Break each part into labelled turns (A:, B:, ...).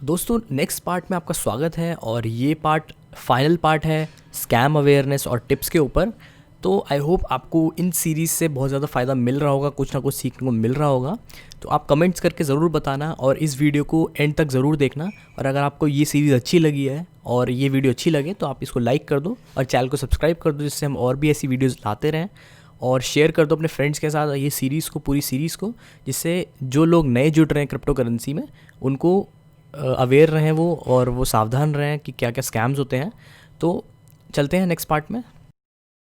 A: तो दोस्तों next part में आपका स्वागत है और ये पार्ट फाइनल पार्ट है स्कैम अवेयरनेस और टिप्स के ऊपर। तो आई होप आपको इन सीरीज़ से बहुत ज़्यादा फ़ायदा मिल रहा होगा, कुछ ना कुछ सीखने को मिल रहा होगा। तो आप कमेंट्स करके ज़रूर बताना और इस वीडियो को एंड तक ज़रूर देखना। और अगर आपको ये सीरीज़ अच्छी लगी है और ये वीडियो अच्छी लगे तो आप इसको लाइक कर दो और चैनल को सब्सक्राइब कर दो, जिससे हम और भी ऐसी वीडियोज़ लाते रहें। और शेयर कर दो अपने फ्रेंड्स के साथ ये सीरीज़ को, पूरी सीरीज़ को, जिससे जो लोग नए जुड़ रहे हैं क्रिप्टो करेंसी में उनको अवेयर रहें वो, और वो सावधान रहें कि क्या क्या स्कैम्स होते हैं। तो चलते हैं नेक्स्ट पार्ट में,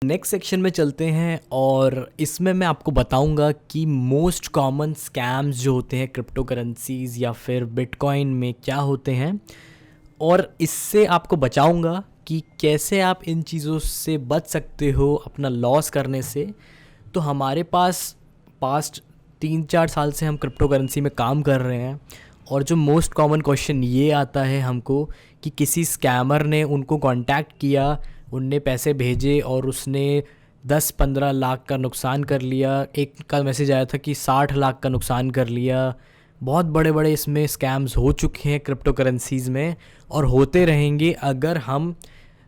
A: नेक्स्ट सेक्शन में चलते हैं। और इसमें मैं आपको बताऊंगा कि मोस्ट कॉमन स्कैम्स जो होते हैं क्रिप्टो करेंसीज़ या फिर बिटकॉइन में क्या होते हैं, और इससे आपको बचाऊंगा कि कैसे आप इन चीज़ों से बच सकते हो अपना लॉस करने से। तो हमारे पास पास्ट 3-4 साल से हम क्रिप्टो करेंसी में काम कर रहे हैं, और जो मोस्ट कॉमन क्वेश्चन ये आता है हमको कि किसी स्कैमर ने उनको कांटेक्ट किया, उनने पैसे भेजे और उसने 10-15 लाख का नुकसान कर लिया। एक का मैसेज आया था कि 60 लाख का नुकसान कर लिया। बहुत बड़े बड़े इसमें स्कैम्स हो चुके हैं क्रिप्टो करेंसीज़ में, और होते रहेंगे अगर हम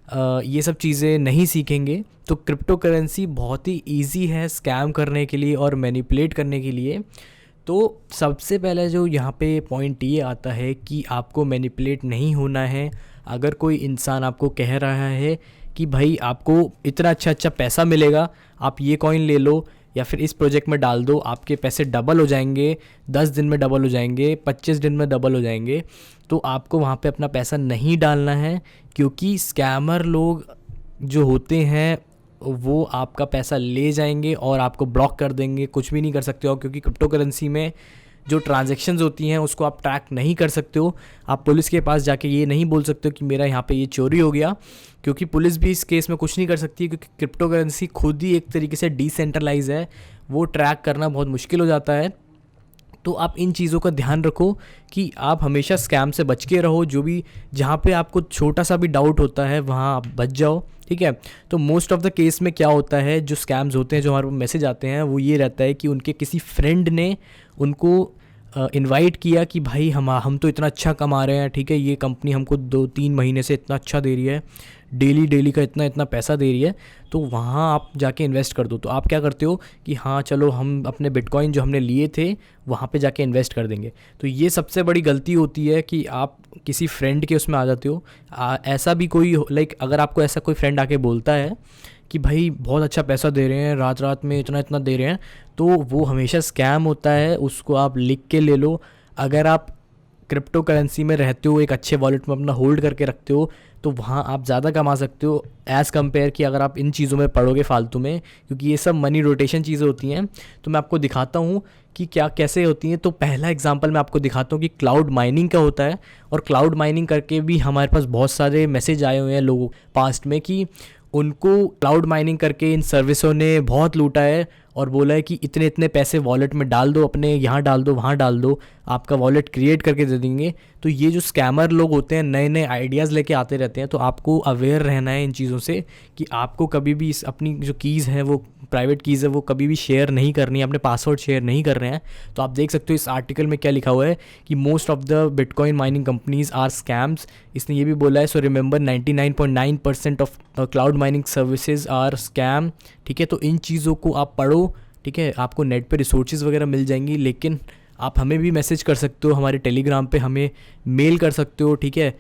A: ये सब चीज़ें नहीं सीखेंगे। तो क्रिप्टो करेंसी बहुत ही ईजी है स्कैम करने के लिए और मैनिपुलेट करने के लिए। तो सबसे पहले जो यहाँ पे पॉइंट ये आता है कि आपको मैनिपुलेट नहीं होना है। अगर कोई इंसान आपको कह रहा है कि भाई आपको इतना अच्छा पैसा मिलेगा, आप ये कॉइन ले लो या फिर इस प्रोजेक्ट में डाल दो, आपके पैसे डबल हो जाएंगे, 10 दिन में डबल हो जाएंगे, 25 दिन में डबल हो जाएंगे, तो आपको वहाँ पे अपना पैसा नहीं डालना है। क्योंकि स्कैमर लोग जो होते हैं वो आपका पैसा ले जाएंगे और आपको ब्लॉक कर देंगे, कुछ भी नहीं कर सकते हो। क्योंकि क्रिप्टो करेंसी में जो ट्रांजैक्शंस होती हैं उसको आप ट्रैक नहीं कर सकते हो। आप पुलिस के पास जाके ये नहीं बोल सकते हो कि मेरा यहाँ पे ये चोरी हो गया, क्योंकि पुलिस भी इस केस में कुछ नहीं कर सकती है। क्योंकि क्रिप्टो करेंसी खुद ही एक तरीके से डिसेंट्रलाइज है, वो ट्रैक करना बहुत मुश्किल हो जाता है। तो आप इन चीज़ों का ध्यान रखो कि आप हमेशा स्कैम से बच के रहो। जो भी जहाँ पे आपको छोटा सा भी डाउट होता है वहाँ आप बच जाओ, ठीक है। तो मोस्ट ऑफ द केस में क्या होता है, जो स्कैम्स होते हैं, जो हमारे मैसेज आते हैं, वो ये रहता है कि उनके किसी फ्रेंड ने उनको इनवाइट किया कि भाई हम तो इतना अच्छा कमा रहे हैं, ठीक है, ये कंपनी हमको 2-3 महीने से इतना अच्छा दे रही है, डेली का इतना पैसा दे रही है, तो वहाँ आप जाके इन्वेस्ट कर दो। तो आप क्या करते हो कि हाँ चलो हम अपने बिटकॉइन जो हमने लिए थे वहाँ पे जाके इन्वेस्ट कर देंगे। तो ये सबसे बड़ी गलती होती है कि आप किसी फ्रेंड के उसमें आ जाते हो। ऐसा भी कोई अगर आपको ऐसा कोई फ्रेंड आके बोलता है कि भाई बहुत अच्छा पैसा दे रहे हैं, रात रात में इतना दे रहे हैं, तो वो हमेशा स्कैम होता है। उसको आप लिख के ले लो। अगर आप क्रिप्टो करेंसी में रहते हो, एक अच्छे वॉलेट में अपना होल्ड करके रखते हो, तो वहाँ आप ज़्यादा कमा सकते हो एज़ कम्पेयर कि अगर आप इन चीज़ों में पढ़ोगे फालतू में। क्योंकि ये सब मनी रोटेशन चीज़ें होती हैं। तो मैं आपको दिखाता हूँ कि क्या कैसे होती हैं। तो पहला एग्जांपल मैं आपको दिखाता हूँ कि क्लाउड माइनिंग क्या होता है। और क्लाउड माइनिंग करके भी हमारे पास बहुत सारे मैसेज आए हुए हैं लोगों पास्ट में कि उनको क्लाउड माइनिंग करके इन सर्विसों ने बहुत लूटा है, और बोला है कि इतने पैसे वॉलेट में डाल दो, अपने यहाँ डाल दो, वहाँ डाल दो, आपका वॉलेट क्रिएट करके दे देंगे। तो ये जो स्कैमर लोग होते हैं नए नए आइडियाज़ लेके आते रहते हैं। तो आपको अवेयर रहना है इन चीज़ों से कि आपको कभी भी अपनी जो कीज़ हैं, वो प्राइवेट कीज़ है, वो कभी भी शेयर नहीं करनी है, अपने पासवर्ड शेयर नहीं कर रहे हैं। तो आप देख सकते हो इस आर्टिकल में क्या लिखा हुआ है कि most of the bitcoin mining companies are scams. इसने ये भी बोला है, so remember 99.9% of cloud mining services are scam. ठीक है, तो इन चीज़ों को आप पढ़ो, ठीक है। आपको नेट पे रिसोर्सेज वगैरह मिल जाएंगी, लेकिन आप हमें भी मैसेज कर सकते हो, हमारे टेलीग्राम पे हमें मेल कर सकते हो, ठीक है।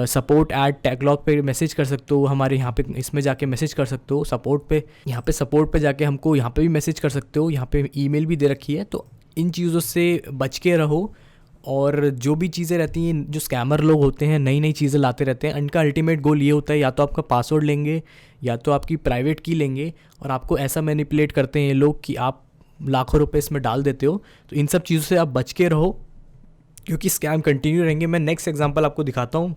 A: support@techlog पे मैसेज कर सकते हो, हमारे यहाँ पे इसमें जाके मैसेज कर सकते हो सपोर्ट पे। यहाँ पे सपोर्ट पे जाके हमको यहाँ पे भी मैसेज कर सकते हो, यहाँ पे ईमेल भी दे रखी है। तो इन चीज़ों से बच के रहो। और जो भी चीज़ें रहती हैं, जो स्कैमर लोग होते हैं नई नई चीज़ें लाते रहते हैं, इनका अल्टीमेट गोल ये होता है या तो आपका पासवर्ड लेंगे या तो आपकी प्राइवेट की लेंगे, और आपको ऐसा मैनिपुलेट करते हैं ये लोग कि आप लाखों रुपए इसमें डाल देते हो। तो इन सब चीज़ों से आप बच के रहो, क्योंकि स्कैम कंटिन्यू रहेंगे। मैं नेक्स्ट एग्जांपल आपको दिखाता हूँ,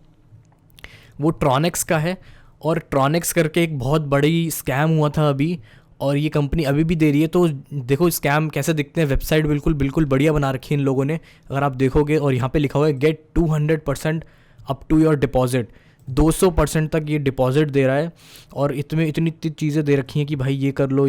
A: वो ट्रॉनेक्स का है। और ट्रॉनेक्स करके एक बहुत बड़ी स्कैम हुआ था अभी, और ये कंपनी अभी भी दे रही है। तो देखो स्कैम कैसे दिखते हैं, वेबसाइट बिल्कुल बढ़िया बना रखी है इन लोगों ने, अगर आप देखोगे। और यहाँ पे लिखा हुआ है get 200% up to your deposit, 200% तक ये डिपॉजिट दे रहा है। और इतनी चीज़ें दे रखी हैं कि भाई ये कर लो,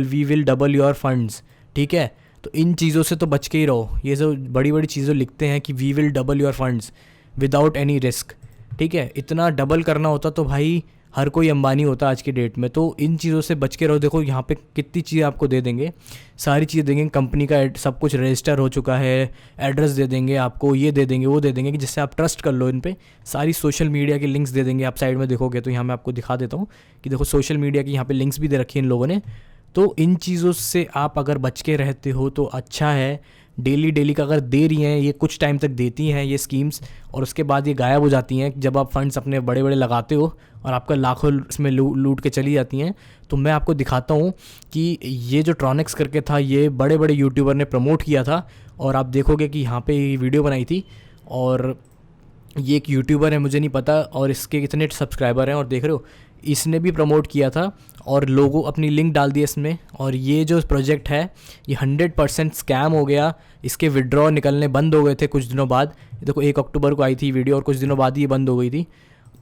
A: we will double your funds, ठीक है। तो इन चीज़ों से तो बच के ही रहो। ये जो बड़ी बड़ी चीज़ें लिखते हैं कि we will double your funds, without any risk. ठीक है, इतना डबल करना होता तो भाई हर कोई अंबानी होता आज की डेट में। तो इन चीज़ों से बच के रहो। देखो यहाँ पे कितनी चीज़ें आपको दे देंगे, सारी चीज़ें देंगे, कंपनी का सब कुछ रजिस्टर हो चुका है, एड्रेस दे देंगे आपको, ये दे देंगे, वो दे देंगे कि जिससे आप ट्रस्ट कर लो इन पे। सारी सोशल मीडिया के लिंक्स दे देंगे। आप साइड में देखोगे तो यहाँ मैं आपको दिखा देता हूँ कि देखो सोशल मीडिया की यहाँ पे लिंक्स भी दे रखी हैं इन लोगों ने। तो इन चीज़ों से आप अगर बच के रहते हो तो अच्छा है। डेली का अगर दे रही हैं, ये कुछ टाइम तक देती हैं ये स्कीम्स, और उसके बाद ये गायब हो जाती हैं जब आप फंड्स अपने बड़े बड़े लगाते हो और आपका लाखों इसमें लूट के चली जाती हैं। तो मैं आपको दिखाता हूँ कि ये जो ट्रॉनिक्स करके था, ये बड़े बड़े यूट्यूबर ने प्रमोट किया था, और आप देखोगे कि यहाँ पे ये वीडियो बनाई थी, और ये एक यूट्यूबर है, मुझे नहीं पता, और इसके कितने सब्सक्राइबर हैं, और देख रहे हो इसने भी प्रमोट किया था और लोगों अपनी लिंक डाल दी इसमें। और ये जो प्रोजेक्ट है ये 100% स्कैम हो गया। इसके विड्रॉ निकलने बंद हो गए थे कुछ दिनों बाद। देखो 1 अक्टूबर को आई थी वीडियो और कुछ दिनों बाद ये बंद हो गई थी।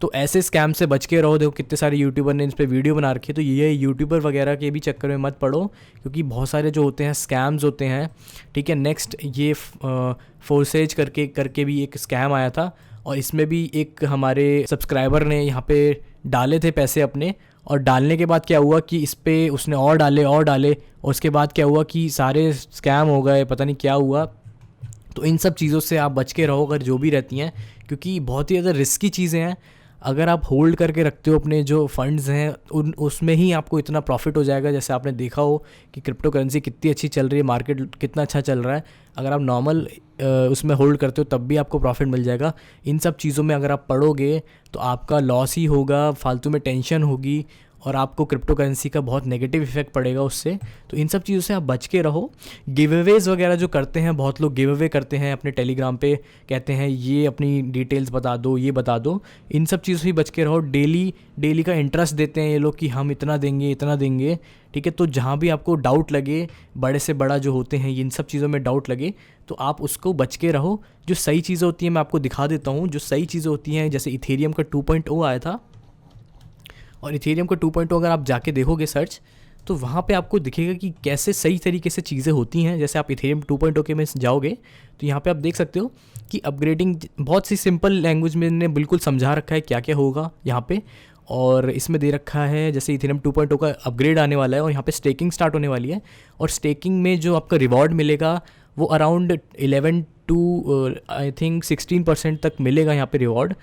A: तो ऐसे स्कैम से बच के रहो। देखो कितने सारे यूट्यूबर ने इस पर वीडियो बना रखी है। तो ये यूट्यूबर वगैरह के भी चक्कर में मत पड़ो, क्योंकि बहुत सारे जो होते हैं स्कैम्स होते हैं। ठीक है, नेक्स्ट ये फोर्सेज करके भी एक स्कैम आया था, और इसमें भी एक हमारे सब्सक्राइबर ने यहाँ पे डाले थे पैसे अपने, और डालने के बाद क्या हुआ कि इस पर उसने और डाले, और उसके बाद क्या हुआ कि सारे स्कैम हो गए, पता नहीं क्या हुआ। तो इन सब चीज़ों से आप बच के रहो अगर जो भी रहती हैं, क्योंकि बहुत ही ज़्यादा रिस्की चीज़ें हैं। अगर आप होल्ड करके रखते हो अपने जो फंड्स हैं उसमें ही आपको इतना प्रॉफिट हो जाएगा। जैसे आपने देखा हो कि क्रिप्टो करेंसी कितनी अच्छी चल रही है, मार्केट कितना अच्छा चल रहा है। अगर आप नॉर्मल उसमें होल्ड करते हो तब भी आपको प्रॉफिट मिल जाएगा। इन सब चीज़ों में अगर आप पढ़ोगे तो आपका लॉस ही होगा, फालतू में टेंशन होगी, और आपको क्रिप्टो करेंसी का बहुत नेगेटिव इफेक्ट पड़ेगा उससे। तो इन सब चीज़ों से आप बच के रहो। गिव अवेज वगैरह जो करते हैं, बहुत लोग गिव अवे करते हैं अपने टेलीग्राम पे, कहते हैं ये अपनी डिटेल्स बता दो, ये बता दो। इन सब चीज़ों से ही बच के रहो। डेली का इंटरेस्ट देते हैं ये लोग कि हम इतना देंगे, इतना देंगे। ठीक है, तो जहाँ भी आपको डाउट लगे, बड़े से बड़ा जो होते हैं इन सब चीज़ों में डाउट लगे, तो आप उसको बच के रहो। जो सही चीज़ें होती हैं मैं आपको दिखा देता हूँ। जो सही चीज़ें होती हैं, जैसे इथेरियम का 2.0 आया था, और इथेरियम का 2.0 अगर आप जाके देखोगे सर्च, तो वहाँ पे आपको दिखेगा कि कैसे सही तरीके से चीज़ें होती हैं। जैसे आप इथेरियम 2.0 के में जाओगे तो यहाँ पे आप देख सकते हो कि अपग्रेडिंग बहुत सी सिंपल लैंग्वेज में ने बिल्कुल समझा रखा है क्या क्या होगा यहाँ पे। और इसमें दे रखा है जैसे इथेरियम 2.0 का अपग्रेड आने वाला है, और यहाँ पे स्टेकिंग स्टार्ट होने वाली है, और स्टेकिंग में जो आपका रिवॉर्ड मिलेगा वो अराउंड 11 टू आई थिंक 16% तक मिलेगा यहाँ पे रिवॉर्ड।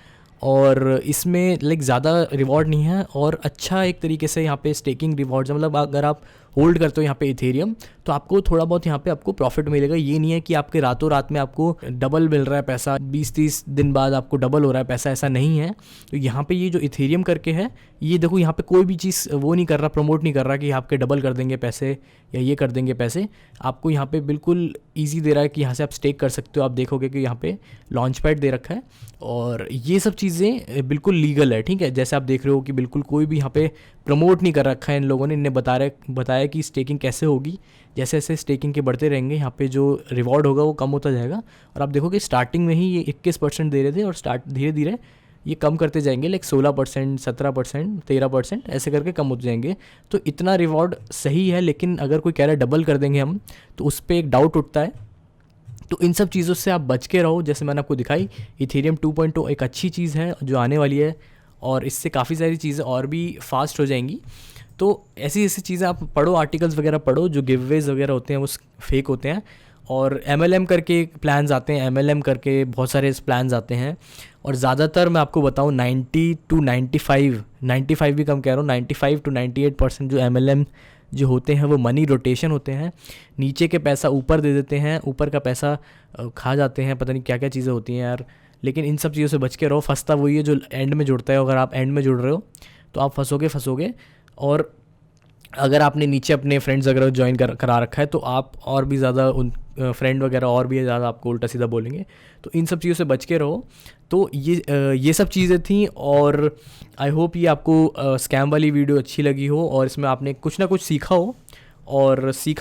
A: और इसमें लाइक ज़्यादा रिवॉर्ड नहीं है, और अच्छा एक तरीके से यहाँ पे स्टेकिंग रिवॉर्ड्स, मतलब अगर आप होल्ड करते हो यहाँ पे इथेरियम तो आपको थोड़ा बहुत यहाँ पे आपको प्रॉफिट मिलेगा। ये नहीं है कि आपके रातों रात में आपको डबल मिल रहा है पैसा, 20-30 दिन बाद आपको डबल हो रहा है पैसा, ऐसा नहीं है। तो यहाँ पे ये जो इथेरियम करके है, ये देखो यहाँ पे कोई भी चीज़ वो नहीं कर रहा, प्रमोट नहीं कर रहा कि आपके डबल कर देंगे पैसे या ये कर देंगे पैसे। आपको यहाँ पे बिल्कुल ईजी दे रहा है कि यहाँ से आप स्टेक कर सकते हो। आप देखोगे कि यहाँ पे लॉन्च पैड दे रखा है, और ये सब चीज़ें बिल्कुल लीगल है। ठीक है, जैसे आप देख रहे हो कि बिल्कुल कोई भी यहाँ पे प्रमोट नहीं कर रखा है इन लोगों ने। इन्हें बताया कि स्टेकिंग कैसे होगी। जैसे जैसे स्टेकिंग के बढ़ते रहेंगे यहाँ पे जो रिवॉर्ड होगा वो कम होता जाएगा। और आप देखोगे स्टार्टिंग में ही ये 21% दे रहे थे, और धीरे धीरे ये कम करते जाएंगे, लाइक 16%, 17%, 13% ऐसे करके कम होते जाएंगे। तो इतना रिवॉर्ड सही है, लेकिन अगर कोई कह रहा है डबल कर देंगे हम, तो उस पर एक डाउट उठता है। तो इन सब चीज़ों से आप बच के रहो। जैसे मैंने आपको दिखाई, इथेरियम 2.0 एक अच्छी चीज़ है जो आने वाली है, और इससे काफ़ी सारी चीज़ें और भी फास्ट हो जाएंगी। तो ऐसी ऐसी चीज़ें आप पढ़ो, आर्टिकल्स वगैरह पढ़ो। जो गिववेज वगैरह होते हैं वो फेक होते हैं, और MLM करके प्लान्स आते हैं, MLM करके बहुत सारे प्लान्स आते हैं। और ज़्यादातर मैं आपको बताऊँ 90 to 95 भी कम कह रहा हूँ, 95 to 98% जो MLM जो होते हैं वो मनी रोटेशन होते हैं। नीचे के पैसा ऊपर दे देते हैं, ऊपर का पैसा खा जाते हैं, पता नहीं क्या क्या चीज़ें होती हैं यार। लेकिन इन सब चीज़ों से बच के रहो। फंसता वही है जो एंड में जुड़ता है। अगर आप एंड में जुड़ रहे हो तो आप फंसोगे। और अगर आपने नीचे अपने फ्रेंड्स वगैरह ज्वाइन करा रखा है तो आप और भी ज़्यादा उन फ्रेंड वगैरह और भी ज़्यादा आपको उल्टा सीधा बोलेंगे। तो इन सब चीज़ों से बच के रहो। तो ये सब चीज़ें थी, और आई होप ये आपको स्कैम वाली वीडियो अच्छी लगी हो, और इसमें आपने कुछ ना कुछ सीखा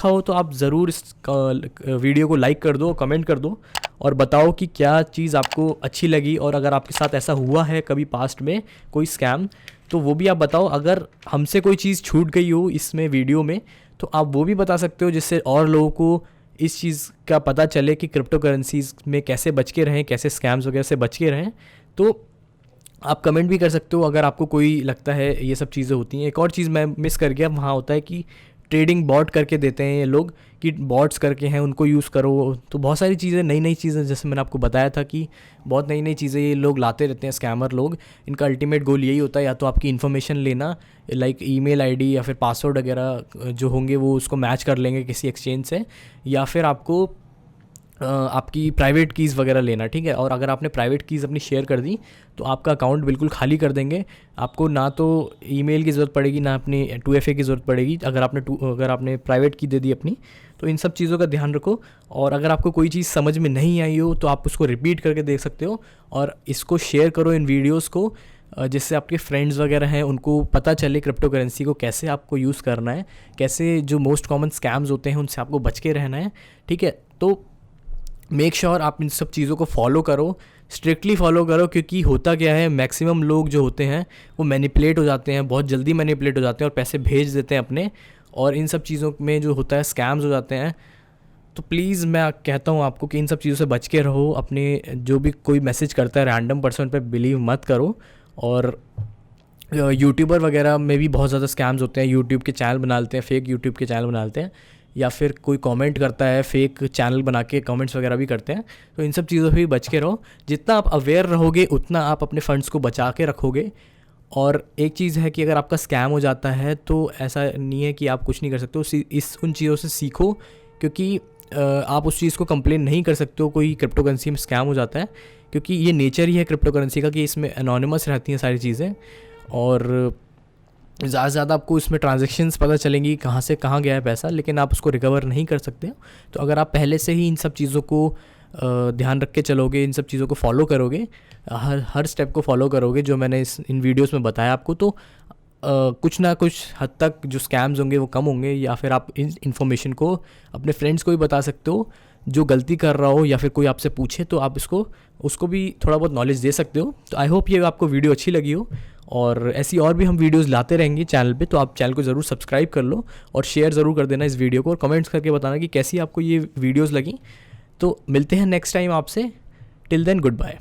A: हो। तो आप ज़रूर इस वीडियो को लाइक कर दो, कमेंट कर दो, और बताओ कि क्या चीज़ आपको अच्छी लगी। और अगर आपके साथ ऐसा हुआ है कभी पास्ट में कोई स्कैम, तो वो भी आप बताओ। अगर हमसे कोई चीज़ छूट गई हो इसमें वीडियो में, तो आप वो भी बता सकते हो, जिससे और लोगों को इस चीज़ का पता चले कि क्रिप्टो करेंसीज में कैसे बच के रहें, कैसे स्कैम्स वगैरह से बच के रहें, तो आप कमेंट भी कर सकते हो अगर आपको कोई लगता है ये सब चीज़ें होती हैं। एक और चीज़ मैं मिस कर गया, वहाँ होता है कि ट्रेडिंग बॉट करके देते हैं ये लोग, कि बॉट्स करके हैं उनको यूज़ करो। तो बहुत सारी चीज़ें, नई नई चीज़ें, जैसे मैंने आपको बताया था कि बहुत नई नई चीज़ें ये लोग लाते रहते हैं, स्कैमर लोग। इनका अल्टीमेट गोल यही होता है या तो आपकी इन्फॉर्मेशन लेना, लाइक ईमेल आईडी या फिर पासवर्ड वगैरह जो होंगे वो उसको मैच कर लेंगे किसी एक्सचेंज से, या फिर आपको आपकी प्राइवेट कीज़ वगैरह लेना, ठीक है। और अगर आपने प्राइवेट कीज़ अपनी शेयर कर दी तो आपका अकाउंट बिल्कुल खाली कर देंगे। आपको ना तो ईमेल की ज़रूरत पड़ेगी, ना अपनी 2FA की ज़रूरत पड़ेगी अगर आपने प्राइवेट की दे दी अपनी। तो इन सब चीज़ों का ध्यान रखो। और अगर आपको कोई चीज़ समझ में नहीं आई हो तो आप उसको रिपीट करके देख सकते हो, और इसको शेयर करो इन वीडियोज़ को, जिससे आपके फ्रेंड्स वगैरह हैं उनको पता चले क्रिप्टो करेंसी को कैसे आपको यूज़ करना है, कैसे जो मोस्ट कॉमन स्कैम्स होते हैं उनसे आपको बच के रहना है, ठीक है। तो मेक श्योर आप इन सब चीज़ों को फॉलो करो, स्ट्रिक्टली फॉलो करो, क्योंकि होता क्या है, मैक्सिमम लोग जो होते हैं वो मैनिपुलेट हो जाते हैं, बहुत जल्दी मैनिपुलेट हो जाते हैं और पैसे भेज देते हैं अपने, और इन सब चीज़ों में जो होता है स्कैम्स हो जाते हैं। तो प्लीज़ मैं कहता हूँ आपको कि इन सब चीज़ों से बच के रहो। अपने जो भी कोई मैसेज करता है रैंडम पर्सन पे बिलीव मत करो। और यूट्यूबर वगैरह में भी बहुत ज़्यादा स्कैम्स होते हैं, यूट्यूब के चैनल बना लेते हैं, फेक यूट्यूब के चैनल बना लेते हैं, या फिर कोई कमेंट करता है फेक चैनल बना के कमेंट्स वगैरह भी करते हैं। तो इन सब चीज़ों से भी बच के रहो। जितना आप अवेयर रहोगे उतना आप अपने फंड्स को बचा के रखोगे। और एक चीज़ है कि अगर आपका स्कैम हो जाता है तो ऐसा नहीं है कि आप कुछ नहीं कर सकते हो, उन चीज़ों से सीखो, क्योंकि आप उस चीज़ को कंप्लेन नहीं कर सकते हो कोई क्रिप्टो करेंसी में स्कैम हो जाता है, क्योंकि ये नेचर ही है क्रिप्टो करेंसी का कि इसमें एनोनिमस रहती हैं सारी चीज़ें, और ज़्यादा से ज़्यादा आपको इसमें ट्रांजैक्शंस पता चलेंगी कहाँ से कहाँ गया है पैसा, लेकिन आप उसको रिकवर नहीं कर सकते हो। तो अगर आप पहले से ही इन सब चीज़ों को ध्यान रख के चलोगे, इन सब चीज़ों को फॉलो करोगे, हर स्टेप को फॉलो करोगे जो मैंने इन वीडियोस में बताया आपको, तो कुछ ना कुछ हद तक जो स्कैम्स होंगे वो कम होंगे। या फिर आप इन इन्फॉर्मेशन को अपने फ्रेंड्स को भी बता सकते हो जो गलती कर रहा हो, या फिर कोई आपसे पूछे तो आप उसको भी थोड़ा बहुत नॉलेज दे सकते हो। तो आई होप ये आपको वीडियो अच्छी लगी हो, और ऐसी और भी हम वीडियोस लाते रहेंगे चैनल पे। तो आप चैनल को ज़रूर सब्सक्राइब कर लो और शेयर ज़रूर कर देना इस वीडियो को, और कमेंट्स करके बताना कि कैसी आपको ये वीडियोस लगी। तो मिलते हैं नेक्स्ट टाइम आपसे। Till then good bye.